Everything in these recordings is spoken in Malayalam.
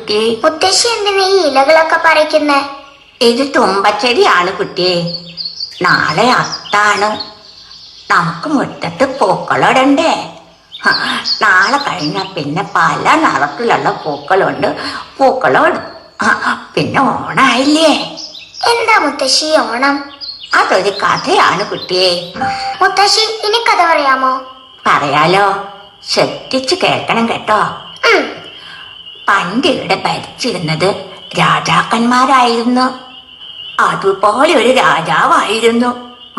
കുട്ടിയെ. മുത്തശ്ശി എന്തിനാ ഈ ഇലകളൊക്കെ പറിക്കുന്നേ? ഇത് തുമ്പച്ചെടിയാണ് കുട്ടിയെ. നാളെ അത്താണ്. നമുക്ക് മുറ്റത്ത് പൂക്കളിടണ്ടേ? നാളെ കഴിഞ്ഞ പിന്നെ പല നിറത്തിലുള്ള പൂക്കളുണ്ട്. പൂക്കളിടും. പിന്നെ ഓണായില്ലേ? എന്താ മുത്തശ്ശി ഓണം? അതൊരു കഥയാണ് കുട്ടിയെ. മുത്തശ്ശി ഇനി കഥ പറയാമോ? പറയാലോ, ശ്രദ്ധിച്ചു കേൾക്കണം കേട്ടോ. പണ്ട് ഇവിടെ ഭരിച്ചിരുന്നത് രാജാക്കന്മാരായിരുന്നു. അതുപോലെ ഒരു രാജാവായിരുന്നു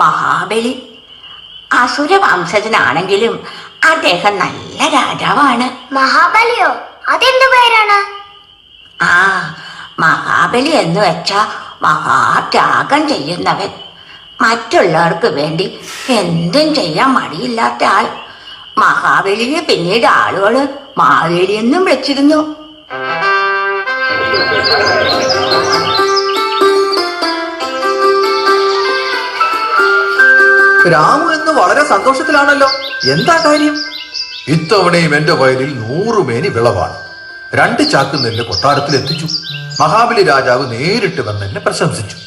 മഹാബലി. അസുര വംശജനാണെങ്കിലും അദ്ദേഹം നല്ല രാജാവാണ്. മഹാബലിയോ? അതെന്തു പേരാണ്? ആ, മഹാബലി എന്ന് വെച്ചാ മഹാത്യാഗം ചെയ്യുന്നവൻ. മറ്റുള്ളവർക്ക് വേണ്ടി എന്തും ചെയ്യാൻ മടിയില്ലാത്ത ആൾ. മഹാബലിയെ പിന്നീട് ആളുകള് മാവേലി എന്നും വിളിച്ചിരുന്നു. രാമു എന്ന് വളരെ സന്തോഷത്തിലാണല്ലോ. എന്താ കാര്യം? ഇത്തവണയും എന്റെ വയലിൽ 100 മേനി വിളവാണ്. 2 ചാക്ക് നെല്ല് കൊട്ടാരത്തിൽ എത്തിച്ചു. മഹാബലി രാജാവ് നേരിട്ട് വന്ന് എന്നെ പ്രശംസിച്ചു.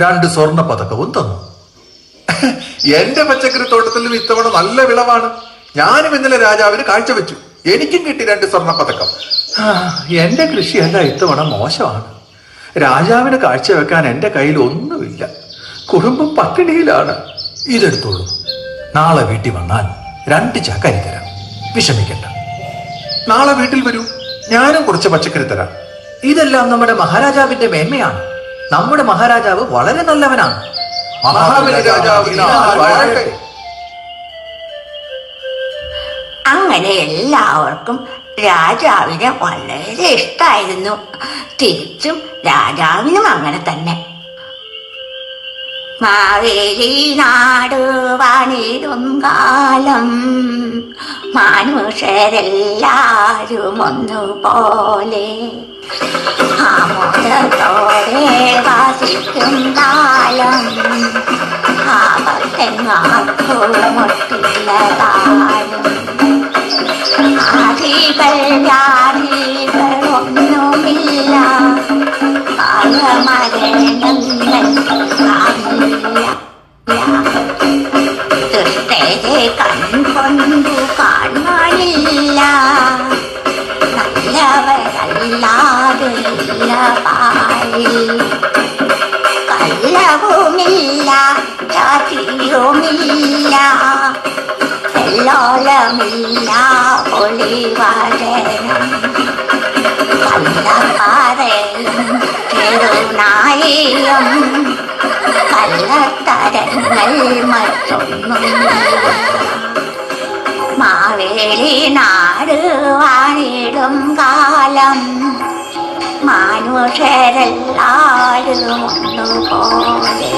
2 സ്വർണ്ണ പതക്കവും തന്നു. എന്റെ പച്ചക്കറി തോട്ടത്തിലും ഇത്തവണ നല്ല വിളവാണ്. ഞാനും ഇന്നലെ രാജാവിന് കാഴ്ചവെച്ചു. എനിക്കും കിട്ടി 2 സ്വർണ്ണ പതക്കം. എന്റെ കൃഷിയല്ല ഇത്തവണ മോശമാണ്. രാജാവിന് കാഴ്ചവെക്കാൻ എന്റെ കയ്യിൽ ഒന്നുമില്ല. കുടുംബം പട്ടിണിയിലാണ്. ഇതെടുത്തോളൂ. നാളെ വീട്ടിൽ വന്നാൽ 2 ചാക്ക് അരി തരാം. വിഷമിക്കണ്ട. നാളെ വീട്ടിൽ വരൂ, ഞാനും കുറച്ച് പച്ചക്കറി തരാം. ഇതെല്ലാം നമ്മുടെ മഹാരാജാവിന്റെ മേന്മയാണ്. നമ്മുടെ മഹാരാജാവ് വളരെ നല്ലവനാണ്. മഹാബലി രാജാവ് വാഴട്ടെ. അങ്ങനെ എല്ലാവർക്കും രാജാവിനെ വളരെ ഇഷ്ടായിരുന്നു. തിരിച്ചും രാജാവിനും അങ്ങനെ തന്നെ. മാവേലി നാട് വാണിടും കാലം മനുഷ്യരെല്ലാരും ഒന്നുപോലെ ആമോദത്തോടെ വാസിക്കും കാലം ആപത്തെങ്ങാർക്കും മുട്ടില്ലതാനും ആദികൾ വ്യാധികളൊന്നുമില്ല കാലമരണങ്ങൾ കാണില്ല ദുഷ്ടരെ കൺകൊണ്ടു കാണാനില്ല നല്ലവരല്ലാതെ ഇല്ല പാഴി കള്ളവുമില്ല ചാതിയുമില്ല എല്ലോലമില്ല ഒളിവാഴനം കള്ളപ്പാറയും ചെറുനായും കള്ളത്തരങ്ങൾ മറ്റൊന്നുമില്ല മാവേലി നാട് വാണിടും കാലം മനുഷ്യരെല്ലാരും ഒന്നുപോലെ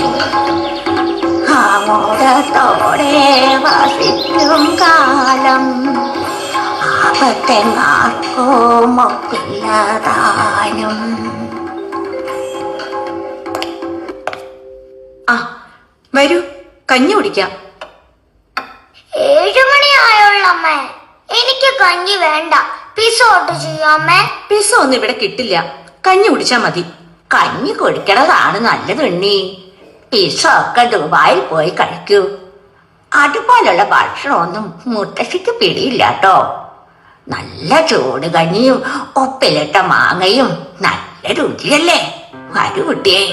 ആമോദത്തോടെ വസിക്കും കാലം ആപത്തെങ്ങാർക്കും ഒക്കില്ലതാനും. വരൂ, കഞ്ഞി കുടിക്കാം. 7 മണിയായുള്ളമ്മേ. എനിക്ക് കഞ്ഞി വേണ്ട. Pizza order ചെയ്യാമേ. പിസ ഒന്നും ഇവിടെ കിട്ടില്ല. കഞ്ഞി കുടിച്ചാ മതി. കഞ്ഞി കുടിക്കണതാണ് നല്ലത് ഉണ്ണി. പിസ ഒക്കെ ദുബായിൽ പോയി കഴിക്കൂ. അതുപോലുള്ള ഭക്ഷണമൊന്നും മുത്തശ്ശിക്ക് പിടിയില്ലാട്ടോ. നല്ല ചൂട് കഞ്ഞിയും ഉപ്പിലിട്ട മാങ്ങയും നല്ല രുചിയല്ലേ. വരൂ കുട്ടിയെ.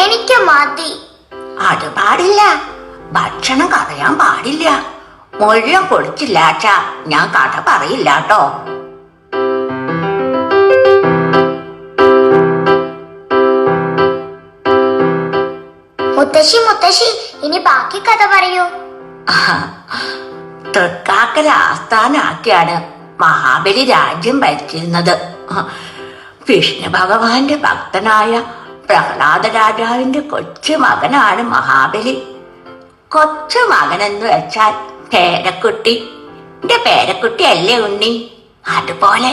എനിക്ക് മതി. അത് പാടില്ല. ഭക്ഷണം കളയാൻ പാടില്ല. മുഴുവൻ കൊടുത്തില്ലാച്ചാ ഞാൻ കഥ പറയില്ലാട്ടോ. മുത്തശ്ശി മുത്തശ്ശി ഇനി ബാക്കി കഥ പറയൂ. തൃക്കാക്കര ആസ്ഥാനാക്കിയാണ് മഹാബലി രാജ്യം ഭരിച്ചിരുന്നത്. വിഷ്ണു ഭഗവാന്റെ ഭക്തനായ പ്രഹ്ലാദ രാജാവിന്റെ കൊച്ചു മകനാണ് മഹാബലി. കൊച്ചു മകനെന്ന് വെച്ചാൽ പേരക്കുട്ടി. എന്റെ പേരക്കുട്ടി അല്ലേ ഉണ്ണി? അതുപോലെ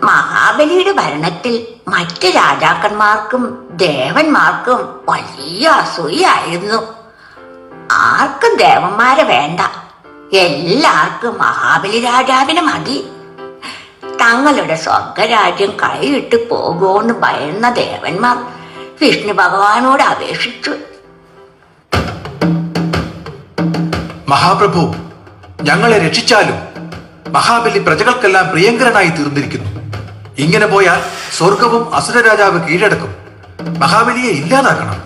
മഹാബലിയുടെ ഭരണത്തിൽ മറ്റ് രാജാക്കന്മാർക്കും ദേവന്മാർക്കും വലിയ അസൂയായിരുന്നു. ആർക്കും ദേവന്മാരെ വേണ്ട. എല്ലാവർക്കും മഹാബലി രാജാവിന് മതി. തങ്ങളുടെ സ്വർഗരാജ്യം കൈവിട്ട് പോകുമെന്ന് ഭയന്ന ദേവന്മാർ വിഷ്ണു ഭഗവാനോട് അപേക്ഷിച്ചു. മഹാപ്രഭു, ഞങ്ങളെ രക്ഷിച്ചാലും. മഹാബലി പ്രജകൾക്കെല്ലാം പ്രിയങ്കരനായി തീർന്നിരിക്കുന്നു. ഇങ്ങനെ പോയാൽ സ്വർഗവും അസുര രാജാവ് കീഴടക്കും. മഹാബലിയെ ഇല്ലാതാക്കണം.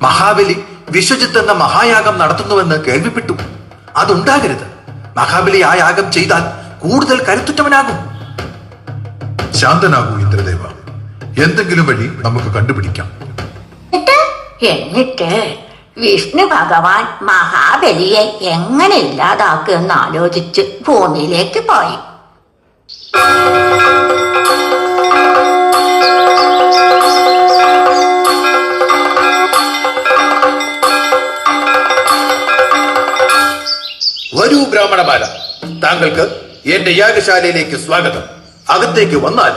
മഹാബലി വിശ്വജിത്ത് എന്ന മഹായാഗം നടത്തുന്നുവെന്ന് കേൾവിപ്പെട്ടു. അതുണ്ടാകരുത്. മഹാബലി ആ യാഗം ചെയ്താൽ കൂടുതൽ കരുത്തുറ്റവനാകും. ശാന്തനാകൂ ഇന്ദ്രദേവ, എന്തെങ്കിലും വഴി നമുക്ക് കണ്ടുപിടിക്കാം. എന്നിട്ട് വിഷ്ണു ഭഗവാൻ മഹാബലിയെ എങ്ങനെ ഇല്ലാതാക്കുമെന്ന് ആലോചിച്ച് ഭൂമിയിലേക്ക് പോയി. വരൂ ബ്രാഹ്മണമാല, താങ്കൾക്ക് എന്റെ യാഗശാലയിലേക്ക് സ്വാഗതം. അകത്തേക്ക് വന്നാൽ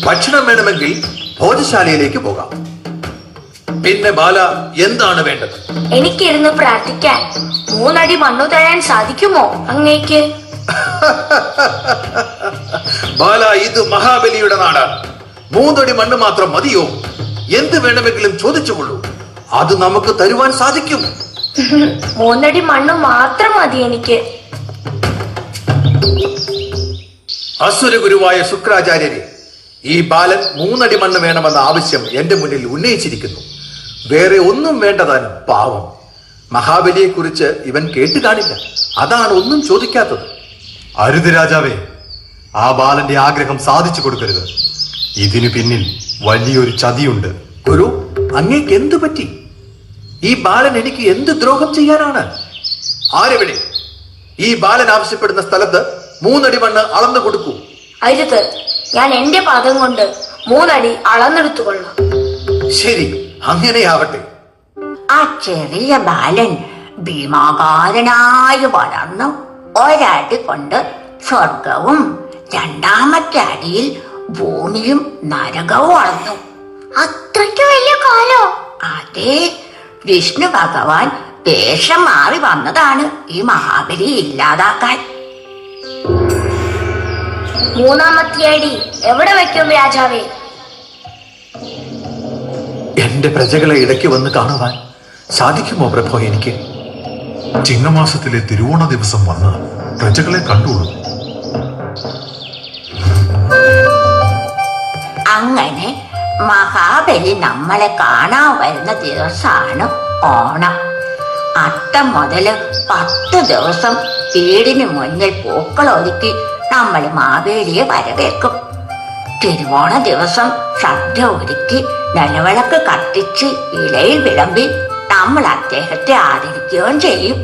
ഭക്ഷണം വേണമെങ്കിൽ ഭോജശാലയിലേക്ക് പോകാം. പിന്നെ ബാല, എന്താണ് വേണ്ടത്? എനിക്കിരുന്ന് പ്രാർത്ഥിക്കാൻ 3 അടി മണ്ണു തരാൻ സാധിക്കുമോ അങ്ങേക്ക്? ബാല, ഇത് മഹാബലിയുടെ നാടാണ്. 3 അടി മണ്ണ് മാത്രം മതിയോ? എന്ത് വേണമെങ്കിലും ചോദിച്ചുകൊള്ളൂ, അത് നമുക്ക് തരുവാൻ സാധിക്കും. 3 അടി മണ്ണ് മാത്രം മതി എനിക്ക്. അസുരഗുരുവായ ശുക്രാചാര്യരെ, ഈ ബാലൻ 3 അടി മണ്ണ് വേണമെന്ന ആവശ്യം എന്റെ മുന്നിൽ ഉന്നയിച്ചിരിക്കുന്നു. വേറെ ഒന്നും വേണ്ടതാനും. പാവം, മഹാബലിയെ കുറിച്ച് ഇവൻ കേട്ടു കാണില്ല. അതാണ് ഒന്നും ചോദിക്കാത്തത്. അരുത് രാജാവേ, ആ ബാലന്റെ ആഗ്രഹം സാധിച്ചു കൊടുക്കരുത്. ഇതിനു പിന്നിൽ വലിയൊരു ചതിയുണ്ട്. ഗുരു, അങ്ങേക്ക് എന്തു പറ്റി? ഈ ബാലൻ എനിക്ക് എന്ത് ദ്രോഹം ചെയ്യാനാണ്? ആരെവിടെ? ഈ ബാലൻ ആവശ്യപ്പെടുന്ന സ്ഥലത്ത് 3 അടി മണ്ണ് അളന്നു കൊടുക്കൂ. അരുത്, ഞാൻ എന്റെ പാദം കൊണ്ട് 3 അടി അളന്നെടുത്തുകൊള്ളാം. ശരി, അങ്ങനെയാവട്ടെ. ആ ചെറിയ ബാലൻ ഭീമാകാരനായി വളർന്നു. ഒരടി കൊണ്ട് സ്വർഗവും 2ാമത്തെ അടിയിൽ ഭൂമിയും നരകവും വളർന്നു. അത്രയ്ക്ക് വലിയ കാലോ? അതേ, വിഷ്ണു ഭഗവാൻ വേഷം മാറി വന്നതാണ് ഈ മഹാബലി ഇല്ലാതാക്കാൻ. 3ാമത്തെ അടി എവിടെ വെക്കും രാജാവേ? എന്റെ പ്രജകളെ ഇടയ്ക്ക് വന്ന് കാണുവാൻ സാധിക്കുമോ പ്രഭോ? എനിക്ക് ചിങ്ങമാസത്തിലെ തിരുവോണ ദിവസം വന്ന് പ്രജകളെ കണ്ടോളൂ. അങ്ങനെ മഹാബലി നമ്മളെ കാണാൻ വരുന്ന ദിവസമാണ് ഓണം. അത്തം മുതല് 10 ദിവസം വീടിന് മുന്നിൽ പൂക്കളൊരുക്കി നമ്മൾ മാവേലിയെ വരവേൽക്കും. തിരുവോണ ദിവസം സദ്യ ഒരുക്കി നിലവിളക്ക് കത്തിച്ച് ഇലയിൽ വിളമ്പി നമ്മൾ അദ്ദേഹത്തെ ആദരിക്കുകയും ചെയ്യും.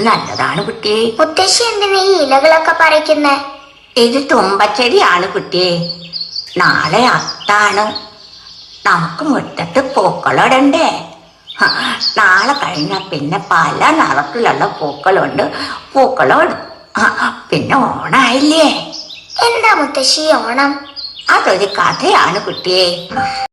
നല്ലതാണ് കുട്ടിയെ. മുത്തശ്ശി എന്തിനാ ഈ ഇലകളൊക്കെ പറിക്കുന്നേ? ഇത് തുമ്പച്ചെടിയാണ് കുട്ടിയെ. നാളെ അത്താണ്. നമുക്ക് മുറ്റത്ത് പൂക്കളിടണ്ടേ? നാളെ കഴിഞ്ഞാൽ പിന്നെ പല നിറത്തിലുള്ള പൂക്കളുണ്ട്. പൂക്കളും പിന്നെ ഓണായില്ലേ? എന്താ മുത്തശ്ശി ഓണം? അതൊരു കഥയാണ് കുട്ടിയെ.